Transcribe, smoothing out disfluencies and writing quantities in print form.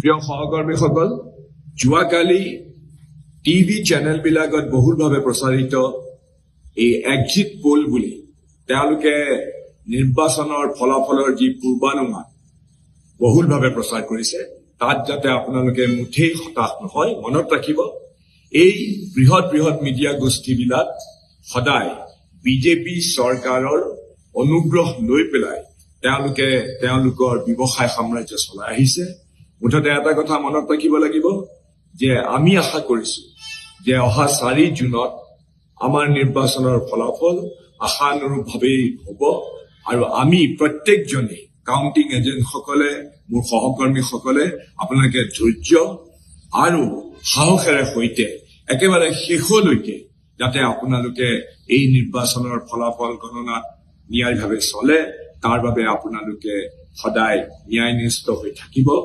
প্ৰিয় সহকৰ্মীসকল, যোৱাকালি টিভি চেনেলবিলাকত বহুলভাৱে প্ৰচাৰিত এই এক্সিট পোল বুলি তেওঁলোকে নিৰ্বাচনৰ ফলাফলৰ যি পূৰ্বানুমান বহুলভাৱে প্ৰচাৰ কৰিছে, তাত যাতে আপোনালোকে মুঠেই হতাশ নহয়। মনত ৰাখিব, এই বৃহৎ বৃহৎ মিডিয়া গোষ্ঠীবিলাক সদায় বিজেপি চৰকাৰৰ অনুগ্ৰহ লৈ পেলাই তেওঁলোকে তেওঁলোকৰ ব্যৱসায় সাম্ৰাজ্য চলাই আহিছে। মুঠতে এটা কথা মনত ৰাখিব লাগিব যে আমি আশা কৰিছো যে অহা 4 জুনত আমাৰ নিৰ্বাচনৰ ফলাফল আশানুৰূপভাৱেই হ'ব আৰু আমি প্ৰত্যেকজনে কাউণ্টিং এজেণ্টসকলে, মোৰ সহকৰ্মীসকলে আপোনালোকে ধৈৰ্য আৰু সাহসেৰে সৈতে একেবাৰে শেষলৈকে যাতে আপোনালোকে এই নিৰ্বাচনৰ ফলাফল গণনাত ন্যায়ভাৱে চলে, তাৰ বাবে আপোনালোকে সদায় ন্যায়নিষ্ঠ হৈ থাকিব।